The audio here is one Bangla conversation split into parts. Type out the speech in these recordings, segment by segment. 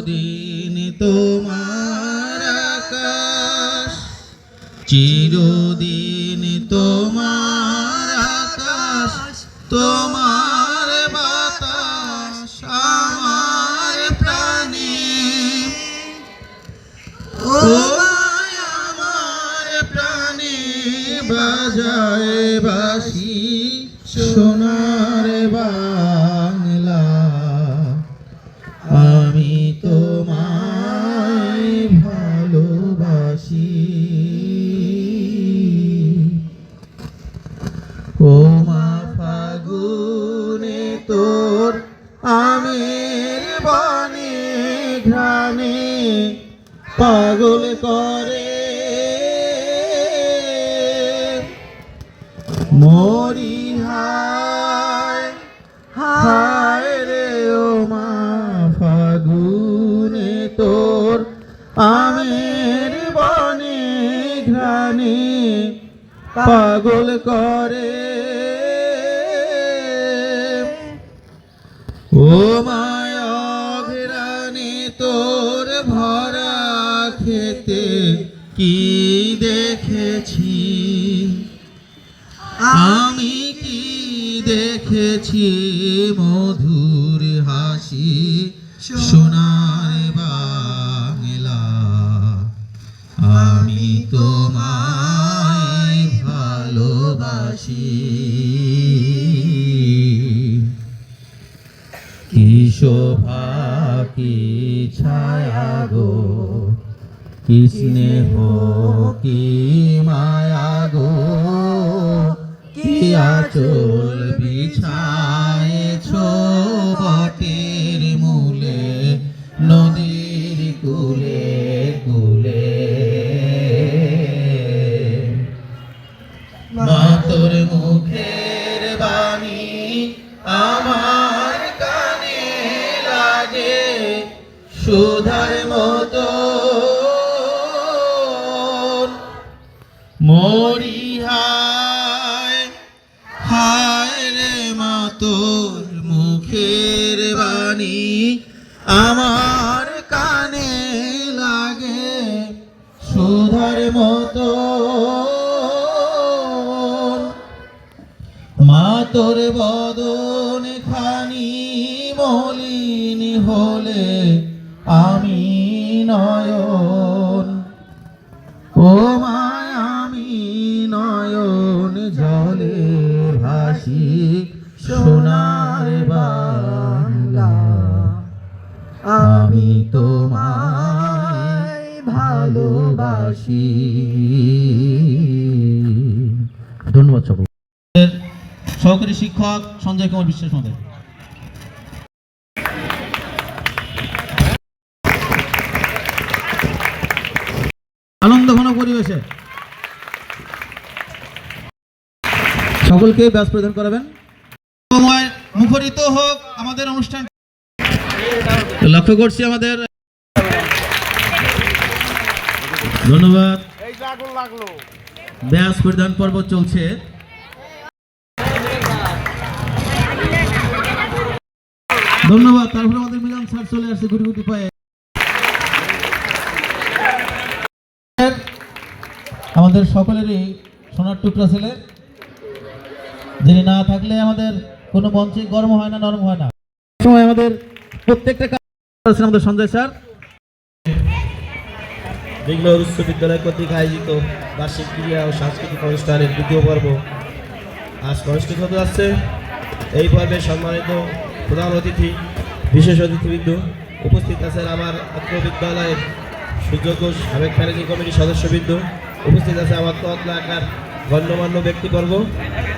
চিরদিন তোমার আকাশ, চিরদিন তোমার আকাশ, তোমার বাতাস আমার প্রাণে। ও আমার প্রাণে বাজায় বাঁশি সোনার বাংলা, আমি তোমায় ভালোবাসি। ও মা ফাগুনে তোর আমের বনে ঘ্রাণে পাগল করে মরি হায় হায় রে। ও মা ফাগুনে তোর আমের বনে ঘ্রাণে পাগল করে। ও মায়া ঘ্রাণে তোর ভরা খেতে কি দেখেছি আমি, কি দেখেছি মধুর হাসি সোনার বাংলা, আমি তোমায় ভালোবাসি। কি শোভা কি ছায়া গো, কি স্নেহ কি মায়া গো, কি আঁচল বিছায়েছো বটের মূলে নদীর কূলে কূলে। মা তোর মুখের বাণী আমার কানে লাগে সুধার মতো, মরি হায় হায় রে। মা তোর মুখের বাণী আমার কানে লাগে সুধার মতো, মা তোর বদন খানি মলিন হলে আমি নয়ন, ও মা আমি নয়ন জলে ভাসি সোনার বাংলা, আমি তোমায় ভালোবাসি। ধন্যবাদ সকল। সহকারী শিক্ষক সঞ্জয় কুমার বিশ্বাস মহোদয়। আনন্দঘন পরিবেশে সকলকে ব্যাস প্রদান করাবেন। মুখরিত হোক আমাদের অনুষ্ঠান। লক্ষ্য করছি আমাদের। ধন্যবাদ। ব্যাস প্রদান পর্ব চলছে। ধন্যবাদ। তারপরে আমাদের মিলন স্যার চলে আসছে গুটি গুটি পায়ে। আমাদের সকলেরই সোনার টুকরা ছেলে, যিনি না থাকলে আমাদের কোনো মঞ্চে গরম হয় না, নরম হয় না। সময় আমাদের প্রত্যেকটা কাজ আছেন আমাদের সঞ্জয় স্যার। বিঘ্ন উচ্চ বিদ্যালয় কর্তৃক আয়োজিত বার্ষিক ক্রীড়া ও সাংস্কৃতিক অনুষ্ঠানের দ্বিতীয় পর্ব আজ অনুষ্ঠিত হতে যাচ্ছে। এই পর্বে সম্মানিত প্রধান অতিথি, বিশেষ অতিথিবৃন্দ উপস্থিত আছেন। আমার অত্র বিদ্যালয়ের সুযোগ্য সাবেক ম্যানেজিং কমিটির সদস্যবৃন্দ উপস্থিত আছে। আমার তো এলাকার গণ্যমান্য ব্যক্তিবর্গ,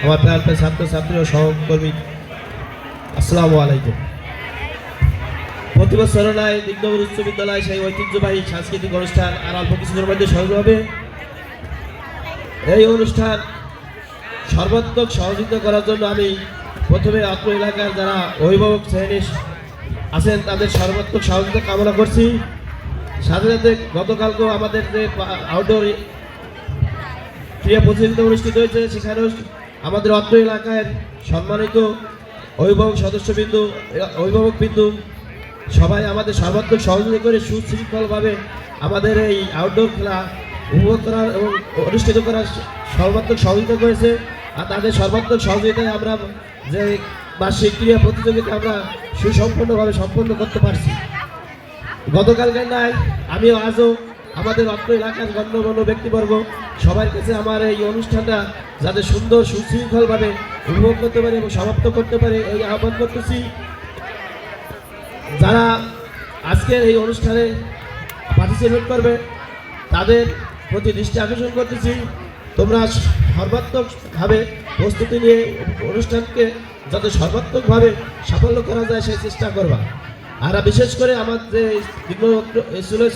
আমার প্রাণ ছাত্রছাত্রী ও সহকর্মী, আসসালামু আলাইকুম। প্রতি বছর নয় দিগনগর উচ্চ বিদ্যালয় সেই ঐতিহ্যবাহী সাংস্কৃতিক অনুষ্ঠান আর অল্প কিছুদিনের মধ্যে শুরু হবে। এই অনুষ্ঠান সর্বাত্মক সহযোগিতা করার জন্য আমি প্রথমে অত্র এলাকার যারা অভিভাবক শ্রেণী আছেন তাদের সর্বাত্মক সহযোগিতা কামনা করছি। সাথে সাথে গতকালকেও আমাদের যে আউটডোর ক্রীড়া প্রতিযোগিতা অনুষ্ঠিত হয়েছে, সেখানেও আমাদের অত্র এলাকার সম্মানিত অভিভাবক সদস্যবৃন্দ, অভিভাবকবৃন্দ সবাই আমাদের সর্বাত্মক সহযোগিতা করে সুশৃঙ্খলভাবে আমাদের এই আউটডোর খেলা উপভোগ করার এবং অনুষ্ঠিত করার সর্বাত্মক সহযোগিতা করেছে। আর তাদের সর্বাত্মক সহযোগিতায় আমরা যে বার্ষিক ক্রীড়া প্রতিযোগিতা আমরা সুসম্পন্নভাবে সম্পন্ন করতে পারছি। গতকালকের নয়, আমিও আজও আমাদের অত্র এলাকার গণ্যমান্য ব্যক্তিবর্গ সবার কাছে আমার এই অনুষ্ঠানটা যাতে সুন্দর সুশৃঙ্খলভাবে উপভোগ করতে পারে এবং সমাপ্ত করতে পারে এই আহ্বান করতেছি। যারা আজকের এই অনুষ্ঠানে পার্টিসিপেট করবে তাদের প্রতি দৃষ্টি আকর্ষণ করতেছি, তোমরা সর্বাত্মকভাবে প্রস্তুতি নিয়ে অনুষ্ঠানকে যাতে সর্বাত্মকভাবে সাফল্য করা যায় সেই চেষ্টা করবা। আর বিশেষ করে আমার যে স্কুলের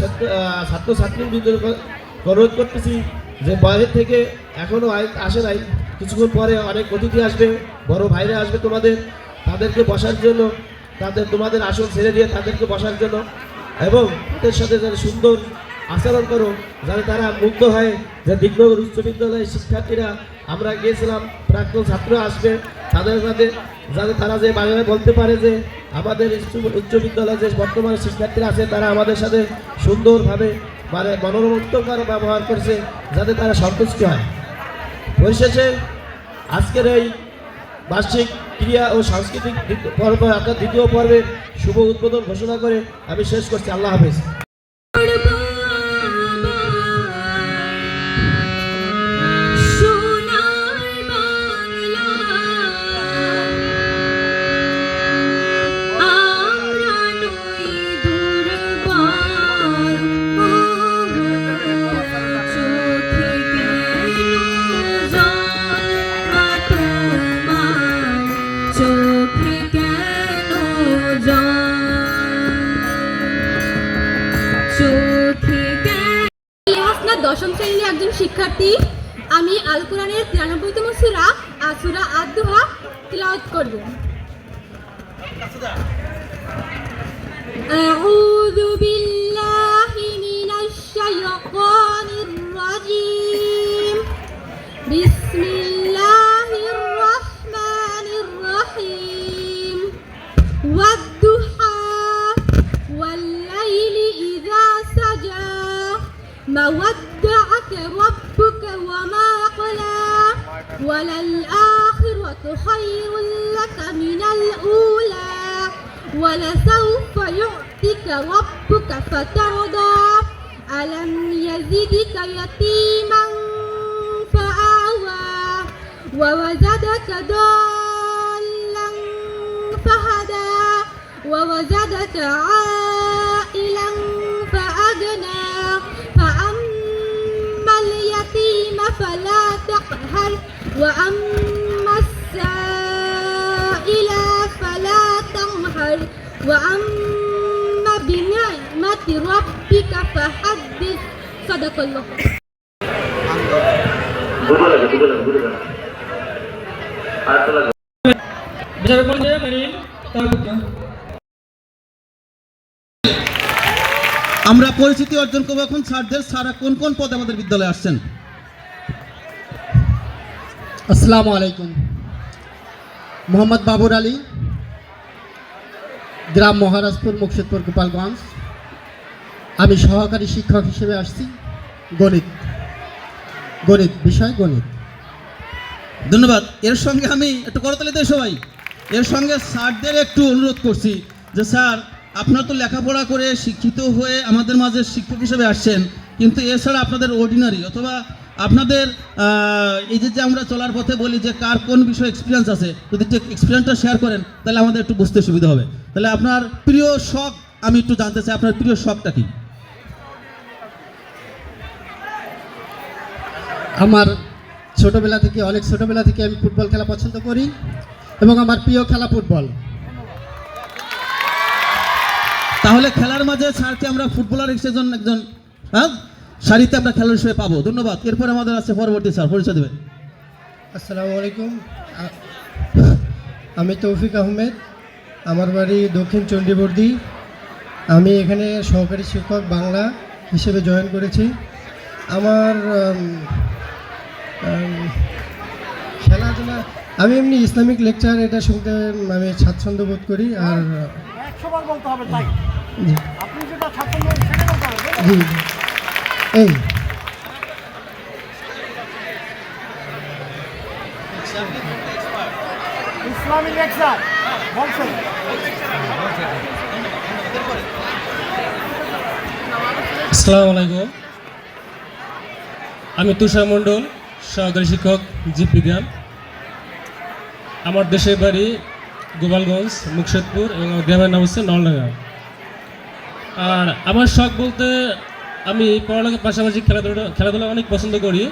ছাত্রছাত্রীদের অনুরোধ করতেছি যে বাইরে থেকে এখনও আসে নাই, কিছুক্ষণ পরে অনেক অতিথি আসবে, বড় ভাইরা আসবে তাদেরকে বসার জন্য, তোমাদের আসন ছেড়ে দিয়ে তাদেরকে বসার জন্য এবং তাদের সাথে যাতে সুন্দর আচরণ করো, যাতে তারা মুগ্ধ হয় যে দিগনগর উচ্চ বিদ্যালয়ের শিক্ষার্থীরা আমরা গিয়েছিলাম, প্রাক্তন ছাত্র আসবে তাদের সাথে, যাতে তারা যে বাংলায় বলতে পারে যে আমাদের উচ্চ বিদ্যালয়ে যে বর্তমানে শিক্ষার্থীরা আছে তারা আমাদের সাথে সুন্দরভাবে মনোরমত্বকর ব্যবহার করছে, যাতে তারা সন্তুষ্ট হয়। পরিশেষে আজকের এই বার্ষিক ক্রীড়া ও সাংস্কৃতিক পর্ব অর্থাৎ দ্বিতীয় পর্বের শুভ উদ্বোধন ঘোষণা করে আমি শেষ করছি। আল্লাহ হাফেজ। দশম শ্রেণীর একজন শিক্ষার্থী। আমি আল কোরআনের 93তম সূরা সূরা আদ-দুহা তিলাওয়াত করব। আউযু বিল্লাহি মিনাশ শাইতানির রাজীম। বিসমিল্লাহির রহমানির রহিম। ওয়াদ-দুহা ওয়াল-লাইলি ইযা সাজা ما ودعك ربك وما قلى وللآخرة خير لك من الأولى ولسوف يعطيك ربك فترضى ألم يزدك يتيما فآوى ووجدك ضالا فهدى ووجدك عائلا فأغنى فأما اليتيم فلا تقهر وأما السائل فلا تنهر وأما بنعمة ربك فحدث صدق الله আমরা পরিচিতি অর্জন করবো এখন স্যারদের। স্যাররা কোন কোন পদে আমাদের বিদ্যালয়ে আসছেন? আসসালামু আলাইকুম। মোহাম্মদ বাবুর আলী, গ্রাম মহারাজপুর, মুকসুদপুর, গোপালগঞ্জ। আমি সহকারী শিক্ষক হিসেবে আসছি। গণিত বিষয় গণিত। ধন্যবাদ। এর সঙ্গে আমি একটু করতালি দেয় সবাই। এর সঙ্গে স্যারদের একটু অনুরোধ করছি যে স্যার, আপনারা তো লেখাপড়া করে শিক্ষিত হয়ে আমাদের মাঝে শিক্ষক হিসেবে আসছেন, কিন্তু এছাড়া আপনাদের অর্ডিনারি অথবা আপনাদের এই যে আমরা চলার পথে বলি যে কার কোন বিষয়ে এক্সপিরিয়েন্স আছে, যদি এক্সপিরিয়েন্সটা শেয়ার করেন তাহলে আমাদের একটু বুঝতে সুবিধা হবে। তাহলে আপনার প্রিয় শখ আমি একটু জানতে চাই, আপনার প্রিয় শখটা কি? আমার অনেক ছোটোবেলা থেকে আমি ফুটবল খেলা পছন্দ করি এবং আমার প্রিয় খেলা ফুটবল। তাহলে খেলার মাঝে স্যারকে আমরা ফুটবলার হিসেবে একজন সারিতে আমরা খেলার হিসেবে পাবো। ধন্যবাদ। এরপর আমাদের আছে পরবর্তী স্যার, পরিচয় দেবেন। আসসালামু আলাইকুম। আমি তৌফিক আহমেদ, আমার বাড়ি দক্ষিণ চণ্ডীবর্দী। আমি এখানে সহকারী শিক্ষক বাংলা হিসেবে জয়েন করেছি। আমার আমি এমনি ইসলামিক লেকচার এটা শুনতে আমি স্বাচ্ছন্দ্য বোধ করি। আর জি। জি এই আসসালামু আলাইকুম, আমি তুষার মণ্ডল, সহকারী শিক্ষক জীববিজ্ঞান। আমার দেশের বাড়ি গোপালগঞ্জ, মুকশেদপুর এবং আমার গ্রামের নাম হচ্ছে নলডাঙ্গা। আর আমার শখ বলতে আমি পড়ালেখার পাশাপাশি খেলাধুলা অনেক পছন্দ করি।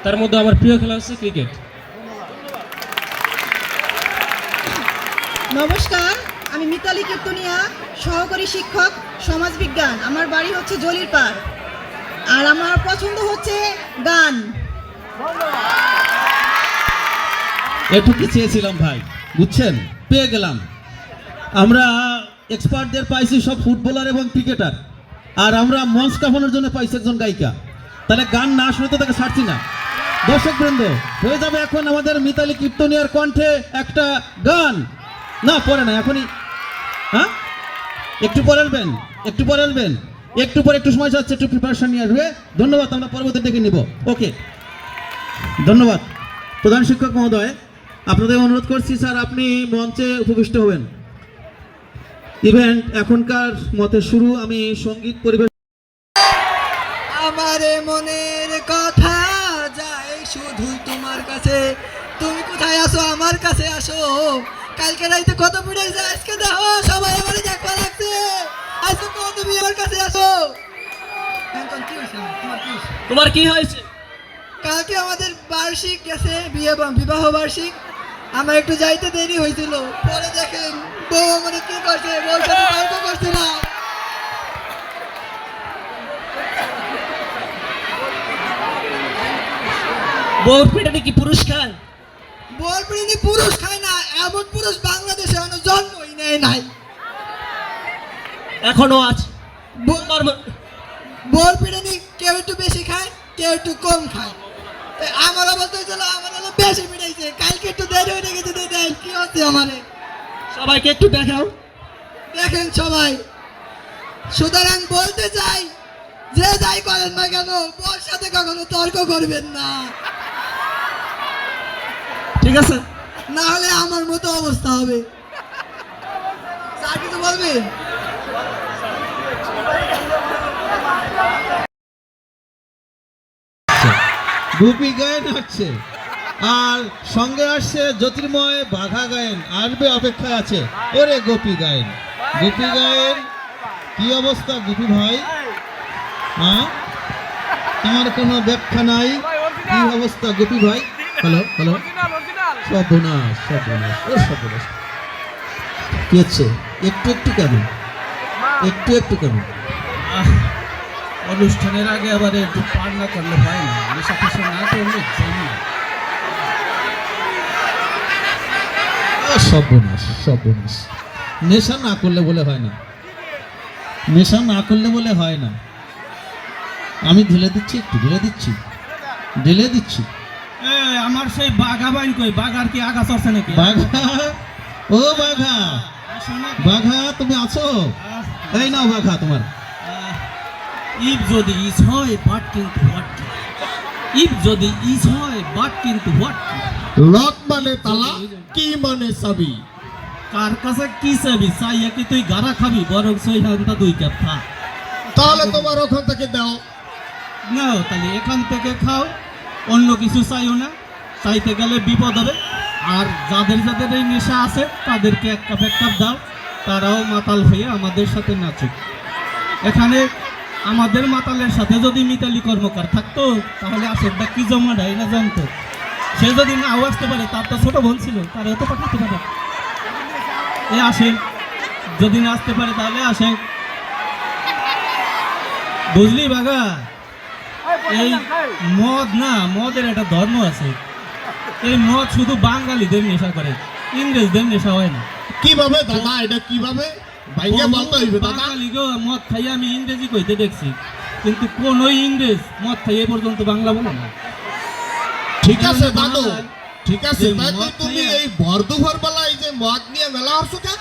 তার মধ্যে আমার প্রিয় খেলা হচ্ছে ক্রিকেট। নমস্কার, আমি মিতালি কীর্তনিয়া, সহকারী শিক্ষক সমাজবিজ্ঞান। আমার বাড়ি হচ্ছে জলিরপাড়। আর আমার পছন্দ হচ্ছে গান। এটুকু চেয়েছিলাম ভাই, বুঝছেন, পেয়ে গেলাম। আমরা এক্সপার্টদের পাইছি সব ফুটবলার এবং ক্রিকেটার, আর আমরা মঞ্চ কাঁপানোর জন্য পাইছি একজন গায়িকা। তাহলে গান না শুনে তো তাকে ছাড়ছি না। দর্শক বৃন্দ, হয়ে যাবে এখন আমাদের মিতালি কীর্তনিয়ার কণ্ঠে একটা গান। না পরে না, এখনই। হ্যাঁ, একটু পরে আসবেন, একটু পরে আসবেন, একটু পরে, একটু সময় যাচ্ছে, একটু প্রিপারেশন নিয়ে আসবে। ধন্যবাদ, আমরা পরবর্তী ডেকে নিব। ওকে, ধন্যবাদ। প্রধান শিক্ষক মহোদয়, আপনাদের অনুরোধ করছি স্যার, আপনি মঞ্চে উপবিষ্ট হবেন। ইভেন্ট এখনকার মতে শুরু। আমি সঙ্গীত পরিবেশ। আমার মনের কথা যায় শুধু তোমার কাছে, তুমি কোথায় আসো, আমার কাছে আসো। কালকে রাইতে কত পড়েছে, আজকে দেখো সবাই আমার দেখবা লাগছে। আজকে কত তুমি আমার কাছে আসো। তোমার কি হয়েছে? কালকে আমাদের বার্ষিক গেছে, বিবাহ বার্ষিক। আমার একটু যাইতে দেরি হয়েছিল। পরে দেখেন বউ আমার কি করছে, বউ সাথে তর্ক করছে না। বউর পেটে কি পুরুষ খায়? বউর পিড়ি পুরুষ খায় না, এমন পুরুষ বাংলাদেশে এখনো জন্মই নেয় নাই। এখনো আছে। বউর পিড়ি কেউ একটু বেশি খায়, কেউ একটু কম খায়। আমার অবস্থা হয়েছিল, আমার হলো বেশি পিড়াইছে। কালকে একটু দেরি হয়ে গেছে, দেন কি হচ্ছে আমারে। সবাইকে একটু দেখাও। দেখেন সবাই, সুতরাং বলতে চাই, যে যাই করেন না কেন, বউর সাথে কখনো তর্ক করবেন না, ঠিক আছে? না হলে আমার মতো অবস্থা হবে। স্যার কিছু বলবে? গোপী গায়েন আসছে, আর সঙ্গে আসছে জ্যোতির্ময় বাঘা গায়েন, আসবে, অপেক্ষায় আছে। ওরে গোপী গায়েন, গোপী গায়েন, কি অবস্থা গোপী ভাই? হ্যাঁ, তোমার কোনো ব্যাখ্যা নাই? কি অবস্থা গোপী ভাই? হ্যালো হ্যালো, সর্বনাশ সর্বনাশ, ও সর্বনাশ। কি হচ্ছে? একটু একটু কেন, একটু একটু কেন? অনুষ্ঠানের আগে আবার একটু পার না করলে হয় না, নেশা ফেশা না করলে জানি না। সর্বনাশ সর্বনাশ, নেশা না করলে বলে হয় না, নেশা না করলে বলে হয় না। আমি ঢেলে দিচ্ছি, একটু ঢেলে দিচ্ছি, ঢেলে দিচ্ছি। আমার সেই বাঘা বাইন কই, বাঘার কি আগা চড়ছে নাকি? বাঘা, ও বাঘা, বাঘা তুমি আছো? এই নাও বাঘা তোমার। ইফ যদি ইস হয় বাট কিন্তু হোয়াট, ইফ যদি ইস হয় বাট কিন্তু হোয়াট। লক মানে তালা, কি মানে চাবি। কার কাছে কি চাবি? চাইয়া কি তুই গাড়া খাবি? বরং সেইখানটা দুই কাপ খা। তাহলে তোমার ওখান থেকে দাও। নাও তাহলে এখান থেকে খাও, অন্য কিছু চাইও না, চাইতে গেলে বিপদ হবে। আর যাদের যাদের এই নেশা আছে তাদেরকে এক কাপ দাও, তারাও মাতাল হয়ে আমাদের সাথে নাচুক। এখানে আমাদের মাতালের সাথে যদি মিতালি কর্মকার থাকতো তাহলে আসরটা কি জমা দেয় না জানতো। সে যদি নাও আসতে পারে, তার তো ছোট বোন ছিল, তারাও তো পাঠাতে পারে। এ আসে, যদি না আসতে পারে তাহলে আসে, বুঝলি বাগা? এই মদ না, মদের একটা ধর্ম আছে। এই মদ শুধু বাঙালিদের নেশা করে, ইংরেজদের নেশা হয় না। কিভাবে দাদা, এটা কিভাবে ভাইয়া বলতে হইবে দাদা? বাঙালিগো মদ খাইয়ে আমি ইংরেজি কইতে দেখছি, কিন্তু কোন ইংরেজ মদ খাইয়ে পর্যন্ত বাংলা বলে না। ঠিক আছে দাদু, ঠিক আছে, যে তাই তো মদ তুমি খাইয়া- এই বর্ধভর বেলা এই যে মদ নিয়ে মেলা আসছো কেন?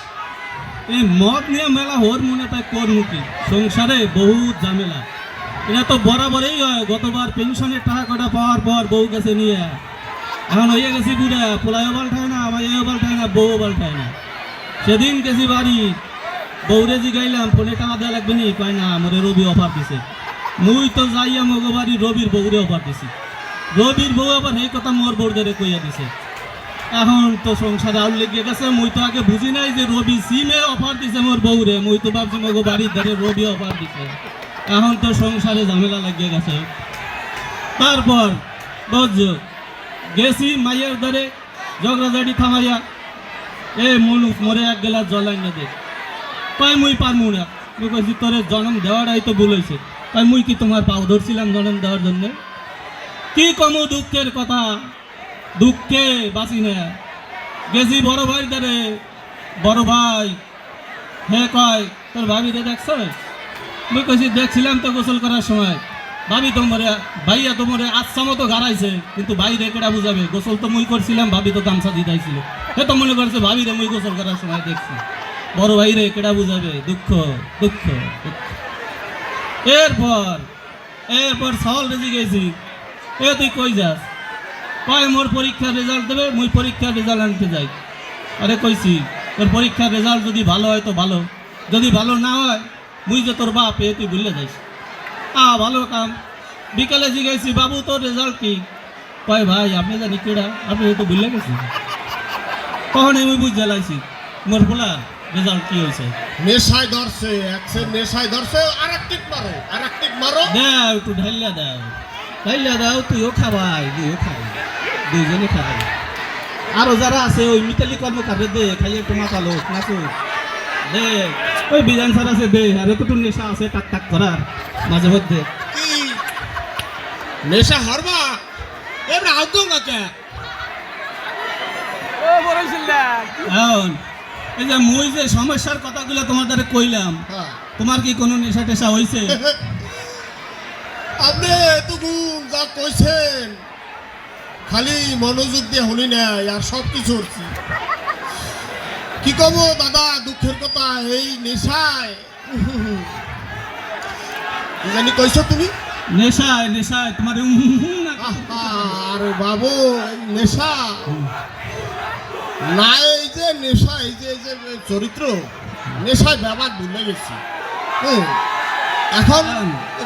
এই মদ নিয়ে মেলা হোর মনে তাই কর্মুখী সংসারে বহুত ঝামেলা। এটা তো বরাবরই হয়, গতবার পেনশনের টাকা কটা পাওয়ার পর বউ গেছে নিয়ে, এখন হয়ে গেছি বুড়া, পোলাইও পাল্টায় না, আমার এও পাল্টায় না, বউও পাল্টায় না। সেদিন গেছি বাড়ি, বউরে জিগাইলাম ফোনে টাকা দেওয়া লাগবে নি, কয় না আমার রবি অফার দিছে। মুই তো যাইয়া মগো বাড়ি রবির বউরে অফার দিছি, রবির বউ আবার এই কথা মোর বউদের কইয়া দিছে। এখন তো সংসারে আউল লেগে গেছে, মুই তো আগে বুঝি নাই যে রবি সিমে অফার দিছে মোর বউরে, মুই তো ভাবছি মগো বাড়ির ধারে রবি অফার দিছে। এখন তো সংসারে ঝামেলা লাগিয়ে গেছে। তারপর বুঝছো গেছি মাইয়ের ধারে ঝগড়াঝাড়ি থামাইয়া, এ মনুষ মরে এক গেলাস জল আইনা দে, কয় মুই পারমু না। মুই কইছি তোরে জন্ম দেওয়াটাই তো ভুল হয়েছে। কয় মুই কি তোমার পাও ধরছিলাম জন্ম দেওয়ার জন্যে? কি কমু দুঃখের কথা, দুঃখে বাঁচি না। গেছি বড় ভাই ধারে, বড় ভাই হে কয় তোর ভাবিরে দেখছ? মুই কইছি দেখছিলাম তো গোসল করার সময়, ভাবি তোমারে ভাইয়া তোমারে আচ্ছা মতো গাড়াইছে, কিন্তু বাইরে কেটা বুঝাবে, গোসল তো মুই করছিলাম, ভাবি তো গামছা দিতাইছিল, সে তো মনে করছে ভাবিরে মুই গোসল করার সময় দেখছি। বড় ভাইরে কেটা বুঝাবে, দুঃখ দুঃখ দুঃখ। এরপর সওয়াল রেজি গেছি, এ তুই কই যাস? কয় মোর পরীক্ষার রেজাল্ট দেবে, মুই পরীক্ষার রেজাল্ট আনতে যাই। আরে কইছি তোর পরীক্ষার রেজাল্ট যদি ভালো হয় তো ভালো, যদি ভালো না হয় মুই যে তোর বাপ এ তুই ভুলে যাইস। ভালো কাম। বিকালে জিগাইছি বাবু তোর রেজাল্ট কি? কয় ভাই আপনি জানি কেডা, আপনি তো ভুলে গেছি। তখন আমি বুঝে লাইছি মোর বলা রেজাল্ট কি হয়েছে। নেশায় ধরছে, নেশায় ধরছে, আর টিক মারো, আর টিক মারো। দাও একটু ঢাইলা দাও, তুইও খাবাই, তুইও খাবি, দুইজনে খাবাই। আরো যারা আছে ওই মিতালি কর্মকারে দে, খাইয়ে একটু মাতালো নাচো দে, ওই বিধান স্যার আছে দে, আর একটু নেশা আছে টাক টাক করার মাঝে মধ্যে। কি নেশা হরবা এবার আউতো কাকে? এখন এই যে মুই যে সমস্যার কথাগুলো তোমার দ্বারা কইলাম, তোমার কি কোনো নেশা টেশা হয়েছে? আপনি এতক্ষণ যা কইছেন খালি মনোযোগ দিয়ে শুনি নাই, আর সব কিছু হচ্ছে। কি কব দাদা, দুঃখের কথা, এই নেশায় কি জানি কইছো তুমি? নেশায় তোমার আর বাবু এই নেশা না, এই যে নেশা, এই যে চরিত্র নেশায় ব্যাপার ভুলে গেছি। এখন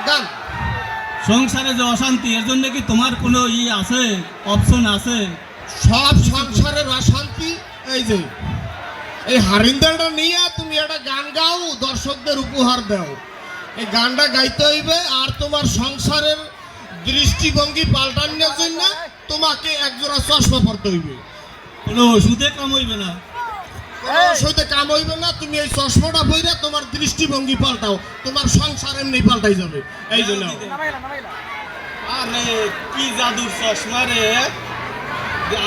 গান সংসারে যে অশান্তি, এর জন্য কি তোমার কোনো আছে, অপশন আছে? সব সংসারের অশান্তি এই যে এই হারিন্দাটা নিয়ে তুমি একটা গান গাও, দর্শকদের উপহার দাও। এই গানটা গাইতে হইবে, আর তোমার সংসারের দৃষ্টিভঙ্গি পাল্টানোর জন্য তোমাকে একজোড়া চশমা পরতে হইবে। কোনো ওষুধে কাম হইবে না, ওষুধে কাম হইবে না। তুমি এই চশমাটা পরে তোমার দৃষ্টিভঙ্গি পাল্টাও, তোমার সংসার এমনি পাল্টাই যাবে। এই জন্য আরে কি জাদুর চশমা রে,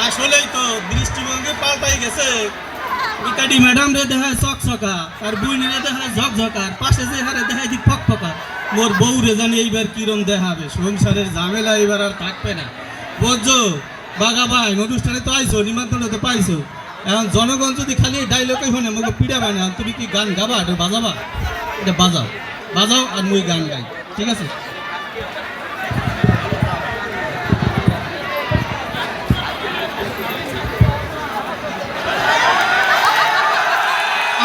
আসলেই তো দৃষ্টিভঙ্গি পাল্টাই গেছে। মিতাডি ম্যাডাম রে দেখায় চকচকা, আর বুইনে দেখায় ঝকঝকার, পাশে যে হারে দেখায় দি ফকফকা। মোর বউ রে জানি এইবার কিরম দেখাবে, সংসারের ঝামেলা এইবার আর থাকবে না। বুঝছো বাঘা ভাই, অনুষ্ঠানে তো আইছো, নিমন্ত্রণ তো পাইছো, এখন জনগণ যদি খালি ডাইলগই শোনে মগে পিড়া বানা, তুমি কি গান গাবা, এটা বাজাবা? এটা বাজাও আর মুই গান গাই, ঠিক আছে?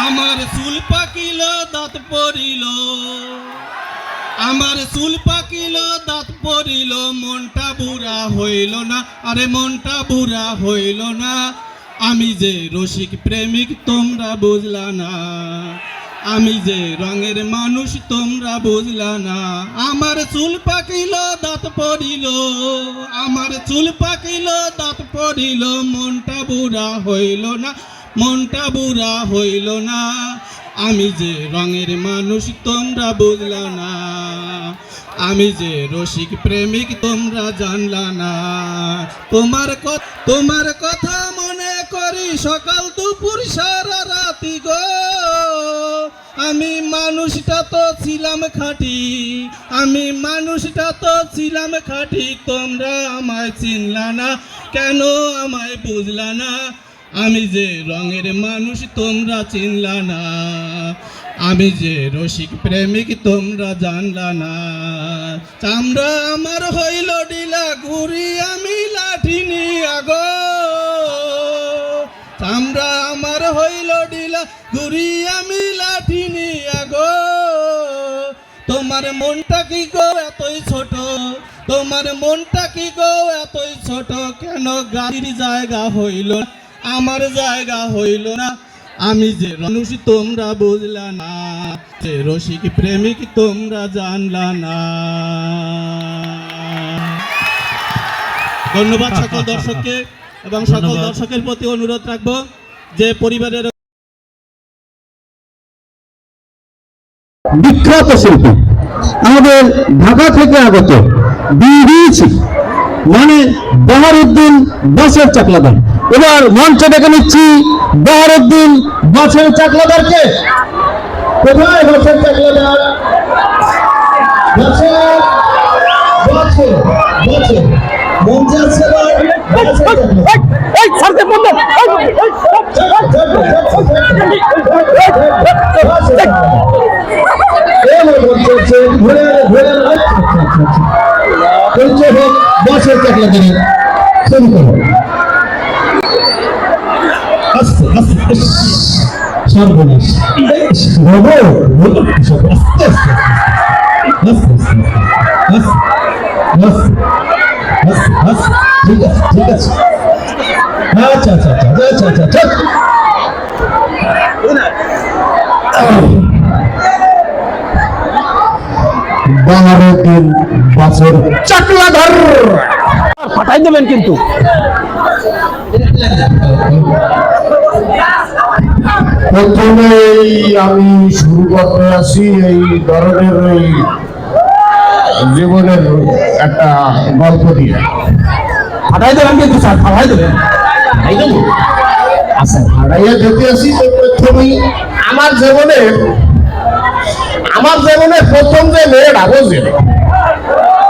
আমার চুল পাকিল দাঁত পড়িল, আমার চুল পাকিল দাঁত পড়িল, মনটা বুড়া হইল না, আরে মনটা বুড়া হইল না। আমি যে রসিক প্রেমিক তোমরা বুঝলা না, আমি যে রঙের মানুষ তোমরা বুঝলা না। আমার চুল পাকিল দাঁত পড়িল, আমার চুল পাকিল দাঁত পড়িল, মনটা বুড়া হইল না, মনটা বুড়া হইল না। আমি যে রঙের মানুষ তোমরা বুঝলা না, আমি যে রসিক প্রেমিক তোমরা জানলা না। তোমার কথা মনে করি সকাল দুপুর সারা রাতি গো, আমি মানুষটা তো ছিলাম খাঁটি, আমি মানুষটা তো ছিলাম খাঁটি, তোমরা আমায় চিনলা না, কেন আমায় বুঝলা না, আমি যে রঙের মানুষ তোমরা চিনলা না, আমি যে রসিক প্রেমিক তোমরা জানলা না, চামড়া আমার হইল ডিলা, ঘুরি আমি লাঠি নিয়া গো, চামড়া আমার হইল ডিলা, ঘুরি আমি লাঠি নিয়া গো, তোমার মনটা কি গো এতই ছোট, তোমার মনটা কি গো এতই ছোট, কেন গাড়ির জায়গা হইল না, আমার জায়গা হইল না, আমি যে মানুষ তোমরা বুঝলা না, যে রসিক প্রেমিক তোমরা জানলা না। ধন্যবাদ সকল দর্শককে এবং সকল দর্শকের প্রতি অনুরোধ রাখবো যে পরিবারের বিখ্যাত শিল্পী আমাদের ঢাকা থেকে আগত বিবিসি মানে বহারউদ্দিন বাসের চাকলাদার। এবার মঞ্চে ডেকে নিচ্ছি বহারউদ্দিন বাসের চাকলাদারকে। কোথায় বাসের চাকলাদার? মঞ্চে আসছে বছর চাকলা করে শুরু করো। আস্তে আস্তে সর্বনাশ আস্তে আস্তে ঠিক আছে ঠিক আছে আচ্ছা আচ্ছা আচ্ছা আচ্ছা আচ্ছা বহারউদ্দিন বাসের চাকলাদার ফাটাই দেবেন কিন্তু। প্রথমেই আমি শুরু করতে আসি এই ধরনের এই জীবনের একটা গল্প দিয়ে। ফাটাই দেবেন কিন্তু স্যার, ফাটাই দেবেন। আচ্ছা ফাটাইয়া যেতে আসি তো প্রথমেই আমার জীবনে প্রথম যে মেয়েটা বুঝলেন,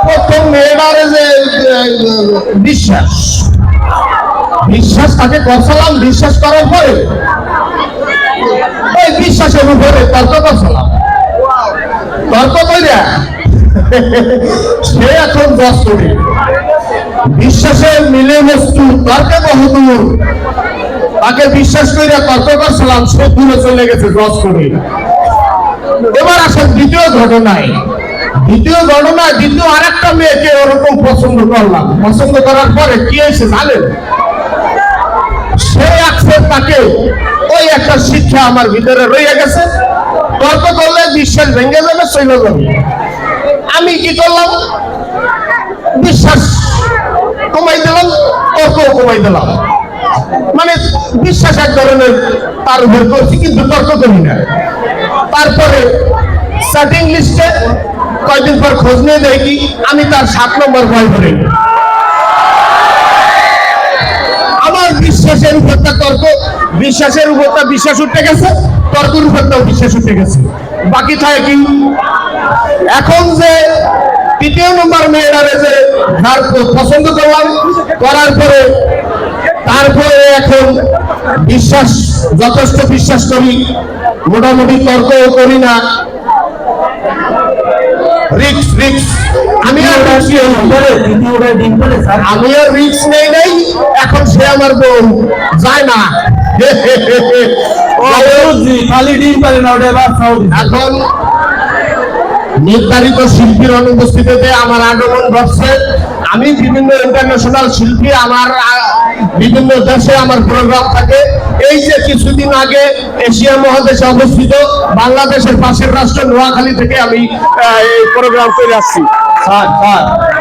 প্রথম মেয়েটার যে বিশ্বাস তাকে করছিলাম, বিশ্বাস করার পরে ওই বিশ্বাসের উপরে তর্ক করছিলাম, তর্ক কইরা সে এখন দশ কোটি বিশ্বাসে মিলে বস্তু তর্কে বহুদূর, তাকে বিশ্বাস কইরা তর্ক করছিলাম, সে দূরে চলে গেছে 10 কোটি। এবার আসেন দ্বিতীয় ঘটনায়, দ্বিতীয় আরেকটা মেয়েকে ওরকম পছন্দ করলাম, পছন্দ করার পরে কি হয়েছে জানেন? সে আছে তাকে ওই একটা শিক্ষা আমার ভিতরে রয়ে গেছে, তর্ক করলে বিশ্বাস ভেঙে যাবে, চলে যাবে। আমি কি করলাম? বিশ্বাস কমাই দিলাম, তর্ক কমাই দিলাম, মানে বিশ্বাস এক ধরনের তার উপর করছি কিন্তু তর্ক করি না। তারপরে সেটিং লিস্টে কয়েকদিন পর খোঁজ নিয়ে দেখি আমি তার 7 নম্বর বয়ফ্রেন্ড। আমার বিশ্বাসের উপরটা তর্ক, বিশ্বাসের উপরটা বিশ্বাস উঠে গেছে, তর্কের উপরটাও বিশ্বাস উঠে গেছে, বাকি থাকে কি? এখন যে 3 নম্বর মেয়েটারে যে পছন্দ করলাম, করার পরে তারপরে এখন বিশ্বাস যথেষ্ট বিশ্বাস করি, মোটামুটি তর্কও করি না। আমি আর রিস্ক নেই নাই, এখন সে আমার বউ যায় না, এখন নির্ধারিত শিল্পীর অনুপস্থিতিতে আমার আগমন ঘটছে। আমি বিভিন্ন ইন্টারন্যাশনাল শিল্পী, আমার বিভিন্ন দেশে আমার প্রোগ্রাম থাকে। এই যে কিছুদিন আগে এশিয়া মহাদেশে অবস্থিত বাংলাদেশের পাশের রাষ্ট্র নোয়াখালী থেকে আমি এই প্রোগ্রাম করে আসছি। স্যার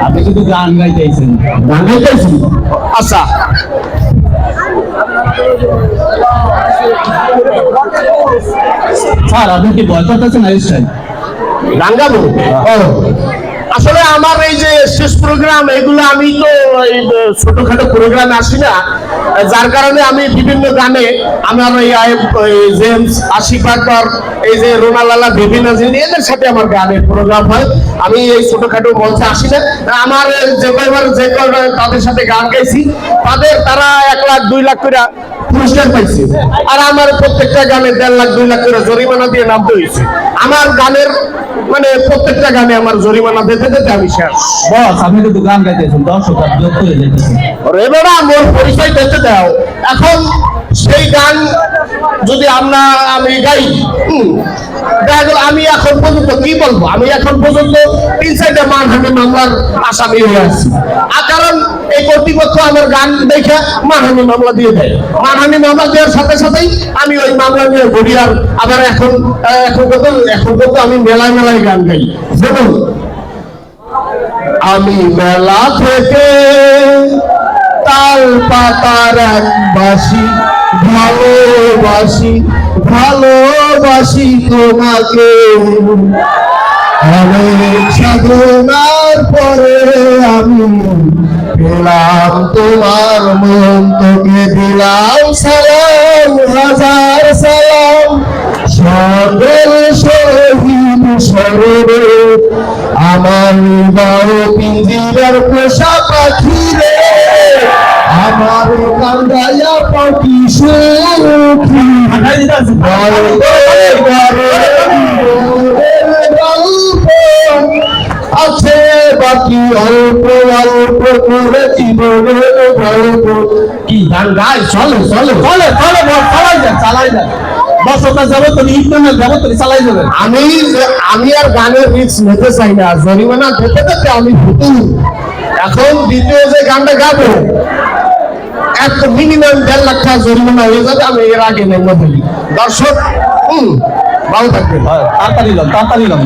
আপনি কিন্তু গান গাইতেছেন? গান গাইতেছি। আচ্ছা স্যার আপনি কি বয়কট আছেন? গান গাবো? আসলে আমার এই যে শেষ প্রোগ্রাম এগুলো আমি তো এই ছোটখাটো প্রোগ্রামে আসি না, যার কারণে আমি বিভিন্ন গানে আমার ওই জেমস আশিক আকবর, এই যে রোনালালা বিভিন্ন এদের সাথে আমার গানের প্রোগ্রাম হয়। আমি এই ছোটখাটো মঞ্চে আসি না। আমার যে কয়বার তাদের সাথে গান গাইছি তারা 1 লাখ 2 লাখ করে পুরস্কার পাইছে, আর আমার প্রত্যেকটা গানে 1.5 লাখ 2 লাখ করে জরিমানা দিয়ে নামতে হয়েছে। আমার গানের মানে প্রত্যেকটা গানে আমার জরিমানা দিতে দিতে আমি শেষ। বস আপনি কিন্তু গান গাইতেছেন, দর্শক আর বিরক্ত হয়ে যাইতেছে। এবারে মোর পরিচয় দিতে দাও। এখন সেই গান যদি আমি গাই, আমি এখন পর্যন্ত কি বলবো, আমি এখন পর্যন্ত 3-4টা মানহানি মামলার আসামি হয়ে আছি। আর কারণ এই কর্তৃপক্ষ আমার গান দেখে মানহানি মামলা দিয়ে দেয়। মানহানি মামলা দেওয়ার সাথে সাথেই আমি ওই মামলা নিয়ে ঘুরি। আর আবার এখন কত আমি মেলায় মেলায় গান গাই। যেমন আমি মেলা থেকে তাল পাতার এক বাসি, ভালোবাসি তোমাকে। অনেক সাধনার পরে আমি পেলাম তোমার মন, তোকে দিলাম সালাম, হাজার সালাম। সকল শহীদ স্মরণে আমার হৃদয় পিঞ্জিরার পোষা পাখি রে, আমার কান্দায়া পাখি সুখী। গল্প আছে বাকি অল্প অল্প করে জীবনের গল্প। কি গান গাই? চলে চালাই যায়। আমি আর গানের রিস্ক নিতে চাই না, জরিমানা দিতে আমি ভুতুর। এখন দ্বিতীয় যে গানটা গাবো মিনিমাম 1.5 লাখ টাকা জরিমানা হয়ে যাবে, আমি এর আগে নেমে বলি। দর্শক ভালো থাকবে। তাড়াতাড়ি লম